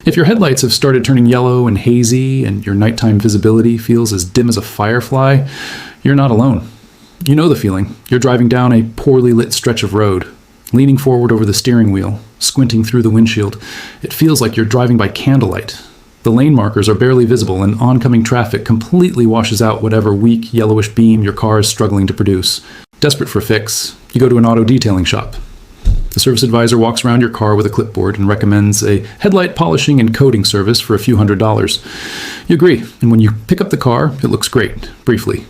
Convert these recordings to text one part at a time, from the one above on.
If your headlights have started turning yellow and hazy and your nighttime visibility feels as dim as a firefly, you're not alone. You know the feeling. You're driving down a poorly lit stretch of road, leaning forward over the steering wheel, squinting through the windshield. It feels like you're driving by candlelight. The lane markers are barely visible, and oncoming traffic completely washes out whatever weak, yellowish beam your car is struggling to produce. Desperate for a fix, you go to an auto detailing shop. The service advisor walks around your car with a clipboard and recommends a headlight polishing and coating service for a few $100s. You agree, and when you pick up the car, it looks great, briefly.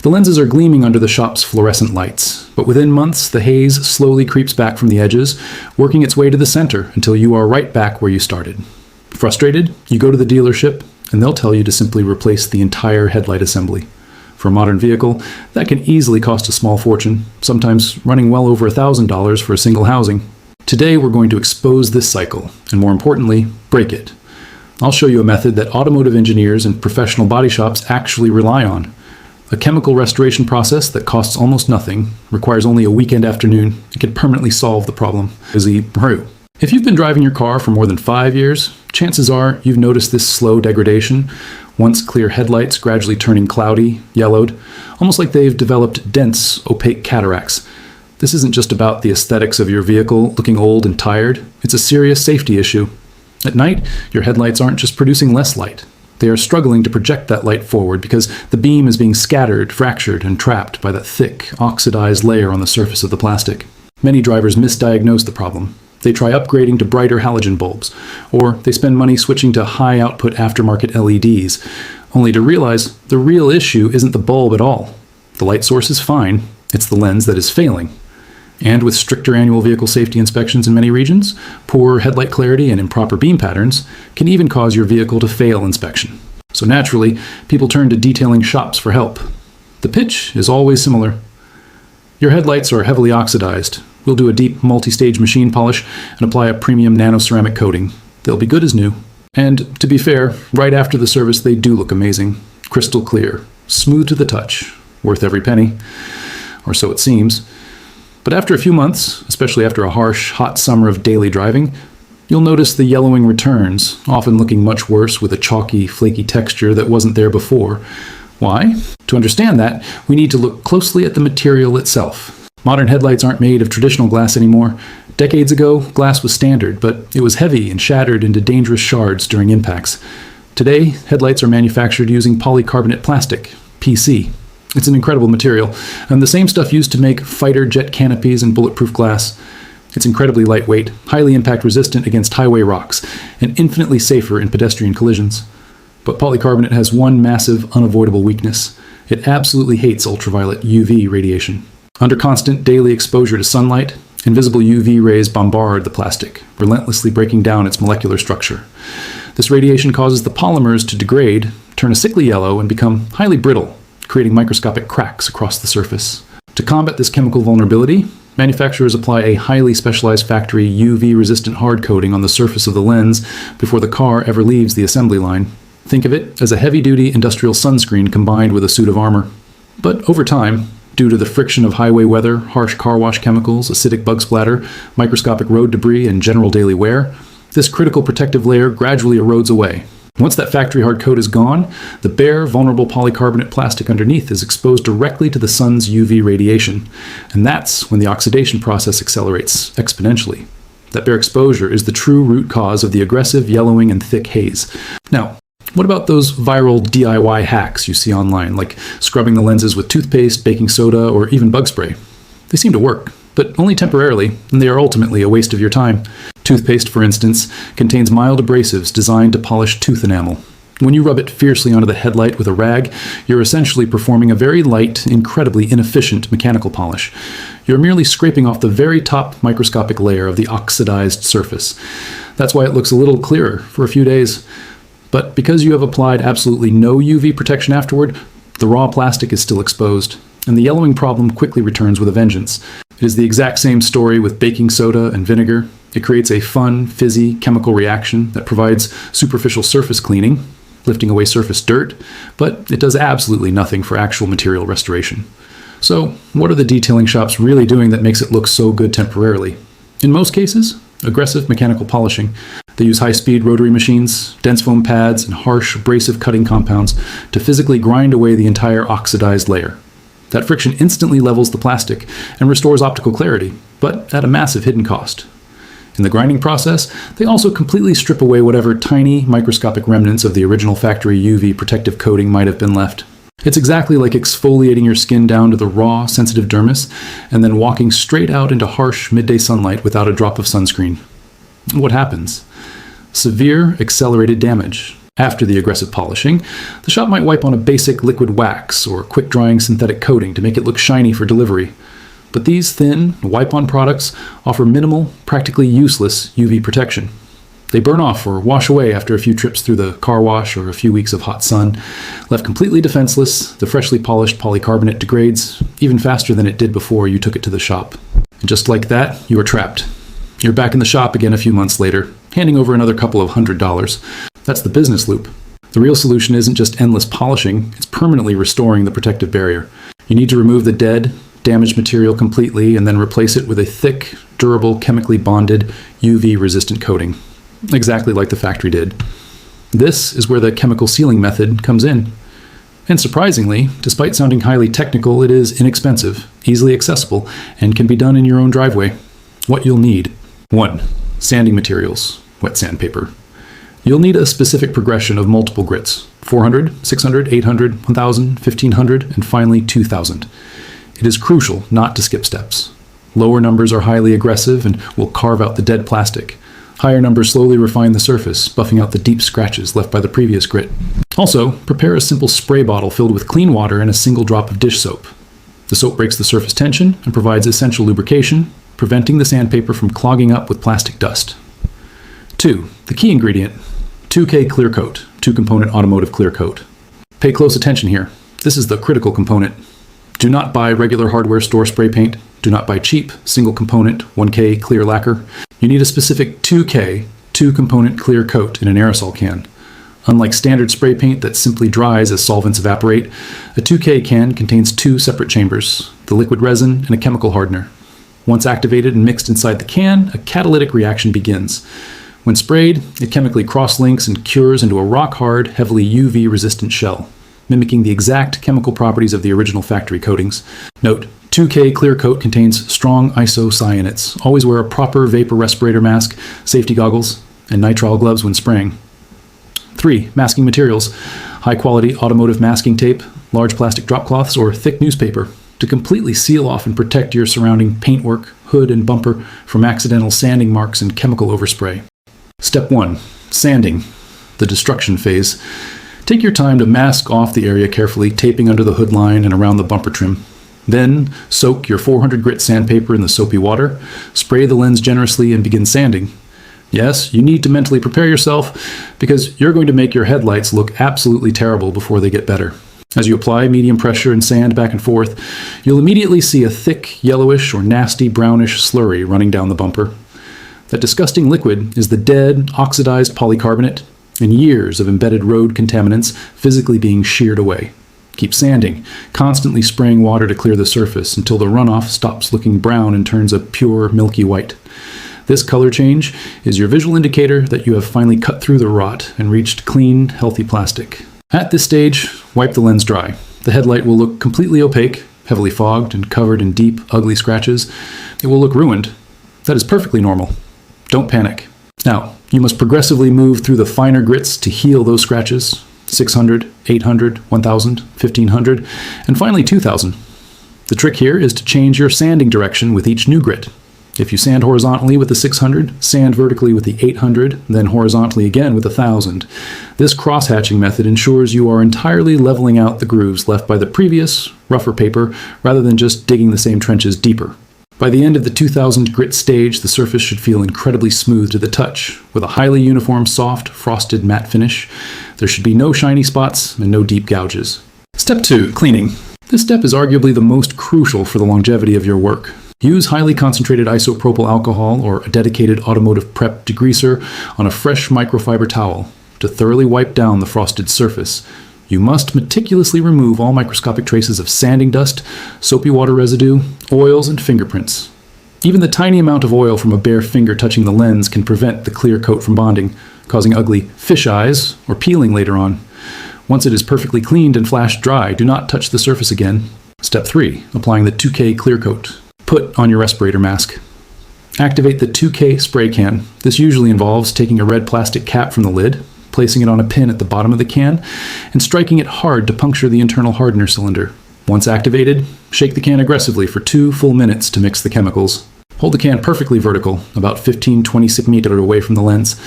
The lenses are gleaming under the shop's fluorescent lights, but within months, the haze slowly creeps back from the edges, working its way to the center until you are right back where you started. Frustrated, you go to the dealership, and they'll tell you to simply replace the entire headlight assembly. For a modern vehicle, that can easily cost a small fortune, sometimes running well over $1,000 for a single housing. Today, we're going to expose this cycle, and more importantly, break it. I'll show you a method that automotive engineers and professional body shops actually rely on. A chemical restoration process that costs almost nothing, requires only a weekend afternoon, and can permanently solve the problem. If you've been driving your car for more than 5 years, chances are you've noticed this slow degradation. Once clear headlights gradually turning cloudy, yellowed, almost like they've developed dense, opaque cataracts. This isn't just about the aesthetics of your vehicle looking old and tired. It's a serious safety issue. At night, your headlights aren't just producing less light. They are struggling to project that light forward because the beam is being scattered, fractured, and trapped by that thick, oxidized layer on the surface of the plastic. Many drivers misdiagnose the problem. They try upgrading to brighter halogen bulbs, or they spend money switching to high-output aftermarket LEDs, only to realize the real issue isn't the bulb at all. The light source is fine, it's the lens that is failing. And with stricter annual vehicle safety inspections in many regions, poor headlight clarity and improper beam patterns can even cause your vehicle to fail inspection. So naturally, people turn to detailing shops for help. The pitch is always similar. Your headlights are heavily oxidized. We'll do a deep multi-stage machine polish and apply a premium nanoceramic coating. They'll be good as new. And to be fair, right after the service they do look amazing. Crystal clear, smooth to the touch, worth every penny. Or so it seems. But after a few months, especially after a harsh, hot summer of daily driving, you'll notice the yellowing returns, often looking much worse with a chalky, flaky texture that wasn't there before. Why? To understand that, we need to look closely at the material itself. Modern headlights aren't made of traditional glass anymore. Decades ago, glass was standard, but it was heavy and shattered into dangerous shards during impacts. Today, headlights are manufactured using polycarbonate plastic, PC. It's an incredible material, and the same stuff used to make fighter jet canopies and bulletproof glass. It's incredibly lightweight, highly impact resistant against highway rocks, and infinitely safer in pedestrian collisions. But polycarbonate has one massive, unavoidable weakness. It absolutely hates ultraviolet UV radiation. Under constant daily exposure to sunlight, invisible UV rays bombard the plastic, relentlessly breaking down its molecular structure. This radiation causes the polymers to degrade, turn a sickly yellow, and become highly brittle, creating microscopic cracks across the surface. To combat this chemical vulnerability, manufacturers apply a highly specialized factory UV-resistant hard coating on the surface of the lens before the car ever leaves the assembly line. Think of it as a heavy-duty industrial sunscreen combined with a suit of armor. But over time, due to the friction of highway weather, harsh car wash chemicals, acidic bug splatter, microscopic road debris, and general daily wear, this critical protective layer gradually erodes away. Once that factory hard coat is gone, the bare, vulnerable polycarbonate plastic underneath is exposed directly to the sun's UV radiation, and that's when the oxidation process accelerates exponentially. That bare exposure is the true root cause of the aggressive yellowing and thick haze. Now, what about those viral DIY hacks you see online, like scrubbing the lenses with toothpaste, baking soda, or even bug spray? They seem to work, but only temporarily, and they are ultimately a waste of your time. Toothpaste, for instance, contains mild abrasives designed to polish tooth enamel. When you rub it fiercely onto the headlight with a rag, you're essentially performing a very light, incredibly inefficient mechanical polish. You're merely scraping off the very top microscopic layer of the oxidized surface. That's why it looks a little clearer for a few days. But because you have applied absolutely no UV protection afterward, the raw plastic is still exposed, and the yellowing problem quickly returns with a vengeance. It is the exact same story with baking soda and vinegar. It creates a fun, fizzy chemical reaction that provides superficial surface cleaning, lifting away surface dirt, but it does absolutely nothing for actual material restoration. So, what are the detailing shops really doing that makes it look so good temporarily? In most cases, aggressive mechanical polishing. They use high-speed rotary machines, dense foam pads, and harsh, abrasive cutting compounds to physically grind away the entire oxidized layer. That friction instantly levels the plastic and restores optical clarity, but at a massive hidden cost. In the grinding process, they also completely strip away whatever tiny, microscopic remnants of the original factory UV protective coating might have been left. It's exactly like exfoliating your skin down to the raw, sensitive dermis, and then walking straight out into harsh, midday sunlight without a drop of sunscreen. What happens? Severe, accelerated damage. After the aggressive polishing, the shop might wipe on a basic liquid wax or quick-drying synthetic coating to make it look shiny for delivery. But these thin, wipe-on products offer minimal, practically useless UV protection. They burn off or wash away after a few trips through the car wash or a few weeks of hot sun. Left completely defenseless, the freshly polished polycarbonate degrades even faster than it did before you took it to the shop. And just like that, you are trapped. You're back in the shop again a few months later, handing over another couple of $100. That's the business loop. The real solution isn't just endless polishing, it's permanently restoring the protective barrier. You need to remove the dead, damaged material completely and then replace it with a thick, durable, chemically bonded, UV-resistant coating. Exactly like the factory did. This is where the chemical sealing method comes in. And surprisingly, despite sounding highly technical, it is inexpensive, easily accessible, and can be done in your own driveway. What you'll need. 1. Sanding materials. Wet sandpaper. You'll need a specific progression of multiple grits. 400, 600, 800, 1000, 1500, and finally 2000. It is crucial not to skip steps. Lower numbers are highly aggressive and will carve out the dead plastic. Higher numbers slowly refine the surface, buffing out the deep scratches left by the previous grit. Also, prepare a simple spray bottle filled with clean water and a single drop of dish soap. The soap breaks the surface tension and provides essential lubrication, preventing the sandpaper from clogging up with plastic dust. 2. The key ingredient. 2K clear coat, 2-component automotive clear coat. Pay close attention here. This is the critical component. Do not buy regular hardware store spray paint. Do not buy cheap, single-component, 1K clear lacquer. You need a specific 2K, 2-component clear coat in an aerosol can. Unlike standard spray paint that simply dries as solvents evaporate, a 2K can contains 2 separate chambers, the liquid resin and a chemical hardener. Once activated and mixed inside the can, a catalytic reaction begins. When sprayed, it chemically cross-links and cures into a rock-hard, heavily UV-resistant shell, mimicking the exact chemical properties of the original factory coatings. Note, 2K clear coat contains strong isocyanates. Always wear a proper vapor respirator mask, safety goggles, and nitrile gloves when spraying. 3. Masking materials. High-quality automotive masking tape, large plastic drop cloths, or thick newspaper to completely seal off and protect your surrounding paintwork, hood, and bumper from accidental sanding marks and chemical overspray. Step 1. Sanding. The destruction phase. Take your time to mask off the area carefully, taping under the hood line and around the bumper trim. Then, soak your 400 grit sandpaper in the soapy water, spray the lens generously, and begin sanding. Yes, you need to mentally prepare yourself because you're going to make your headlights look absolutely terrible before they get better. As you apply medium pressure and sand back and forth, you'll immediately see a thick, yellowish or nasty brownish slurry running down the bumper. That disgusting liquid is the dead, oxidized polycarbonate and years of embedded road contaminants physically being sheared away. Keep sanding, constantly spraying water to clear the surface until the runoff stops looking brown and turns a pure, milky white. This color change is your visual indicator that you have finally cut through the rot and reached clean, healthy plastic. At this stage, wipe the lens dry. The headlight will look completely opaque, heavily fogged, and covered in deep, ugly scratches. It will look ruined. That is perfectly normal. Don't panic. Now, you must progressively move through the finer grits to heal those scratches. 600, 800, 1000, 1500, and finally 2000. The trick here is to change your sanding direction with each new grit. If you sand horizontally with the 600, sand vertically with the 800, then horizontally again with the 1000. This cross-hatching method ensures you are entirely leveling out the grooves left by the previous, rougher paper, rather than just digging the same trenches deeper. By the end of the 2000 grit stage, the surface should feel incredibly smooth to the touch, with a highly uniform, soft, frosted matte finish. There should be no shiny spots and no deep gouges. Step 2. Cleaning. This step is arguably the most crucial for the longevity of your work. Use highly concentrated isopropyl alcohol or a dedicated automotive prep degreaser on a fresh microfiber towel to thoroughly wipe down the frosted surface. You must meticulously remove all microscopic traces of sanding dust, soapy water residue, oils, and fingerprints. Even the tiny amount of oil from a bare finger touching the lens can prevent the clear coat from bonding, causing ugly fish eyes or peeling later on. Once it is perfectly cleaned and flashed dry, do not touch the surface again. Step 3. Applying the 2K clear coat. Put on your respirator mask. Activate the 2K spray can. This usually involves taking a red plastic cap from the lid, placing it on a pin at the bottom of the can, and striking it hard to puncture the internal hardener cylinder. Once activated, shake the can aggressively for 2 full minutes to mix the chemicals. Hold the can perfectly vertical, about 15-20 centimeters away from the lens.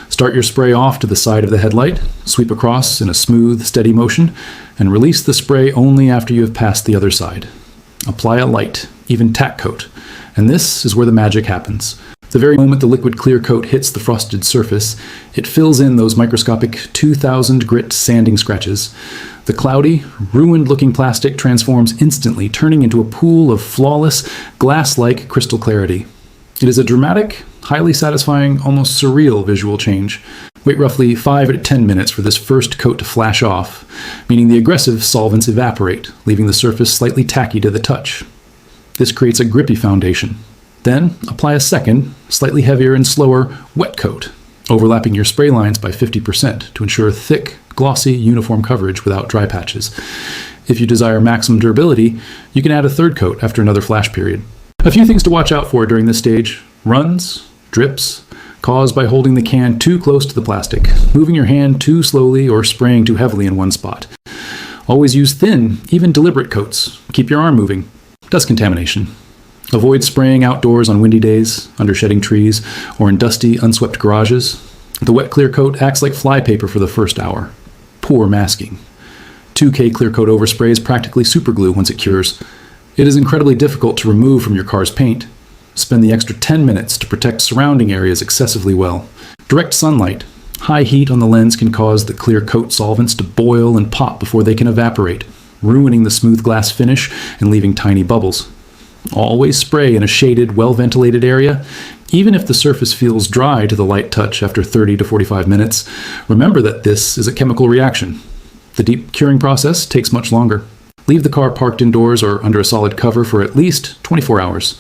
Start your spray off to the side of the headlight, sweep across in a smooth, steady motion, and release the spray only after you have passed the other side. Apply a light, even tack coat, and this is where the magic happens. The very moment the liquid clear coat hits the frosted surface, it fills in those microscopic 2,000 grit sanding scratches. The cloudy, ruined-looking plastic transforms instantly, turning into a pool of flawless, glass-like crystal clarity. It is a dramatic, highly satisfying, almost surreal visual change. Wait roughly 5 to 10 minutes for this first coat to flash off, meaning the aggressive solvents evaporate, leaving the surface slightly tacky to the touch. This creates a grippy foundation. Then, apply a second, slightly heavier and slower, wet coat, overlapping your spray lines by 50% to ensure thick, glossy, uniform coverage without dry patches. If you desire maximum durability, you can add a third coat after another flash period. A few things to watch out for during this stage: runs, drips, caused by holding the can too close to the plastic, moving your hand too slowly, or spraying too heavily in one spot. Always use thin, even deliberate coats. Keep your arm moving. Dust contamination. Avoid spraying outdoors on windy days, under shedding trees, or in dusty, unswept garages. The wet clear coat acts like flypaper for the first hour. Poor masking. 2K clear coat overspray is practically superglue once it cures. It is incredibly difficult to remove from your car's paint. Spend the extra 10 minutes to protect surrounding areas excessively well. Direct sunlight. High heat on the lens can cause the clear coat solvents to boil and pop before they can evaporate, ruining the smooth glass finish and leaving tiny bubbles. Always spray in a shaded, well-ventilated area. Even if the surface feels dry to the light touch after 30 to 45 minutes, remember that this is a chemical reaction. The deep curing process takes much longer. Leave the car parked indoors or under a solid cover for at least 24 hours.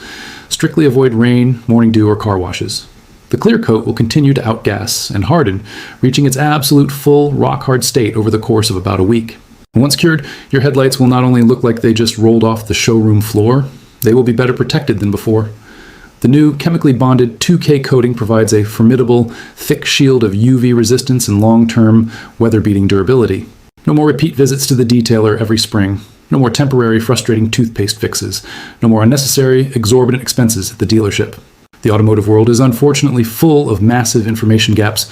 Strictly avoid rain, morning dew, or car washes. The clear coat will continue to outgas and harden, reaching its absolute full, rock-hard state over the course of about a week. Once cured, your headlights will not only look like they just rolled off the showroom floor, they will be better protected than before. The new chemically bonded 2K coating provides a formidable, thick shield of UV resistance and long-term, weather-beating durability. No more repeat visits to the detailer every spring. No more temporary, frustrating toothpaste fixes. No more unnecessary, exorbitant expenses at the dealership. The automotive world is unfortunately full of massive information gaps,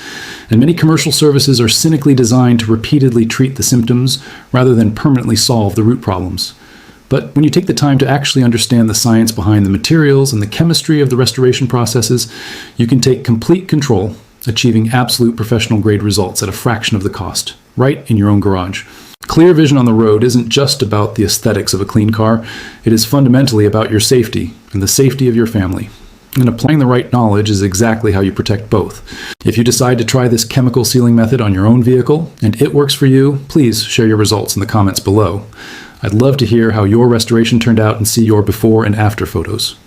and many commercial services are cynically designed to repeatedly treat the symptoms rather than permanently solve the root problems. But when you take the time to actually understand the science behind the materials and the chemistry of the restoration processes, you can take complete control, achieving absolute professional-grade results at a fraction of the cost, right in your own garage. Clear vision on the road isn't just about the aesthetics of a clean car. It is fundamentally about your safety and the safety of your family. And applying the right knowledge is exactly how you protect both. If you decide to try this chemical sealing method on your own vehicle, and it works for you, please share your results in the comments below. I'd love to hear how your restoration turned out and see your before and after photos.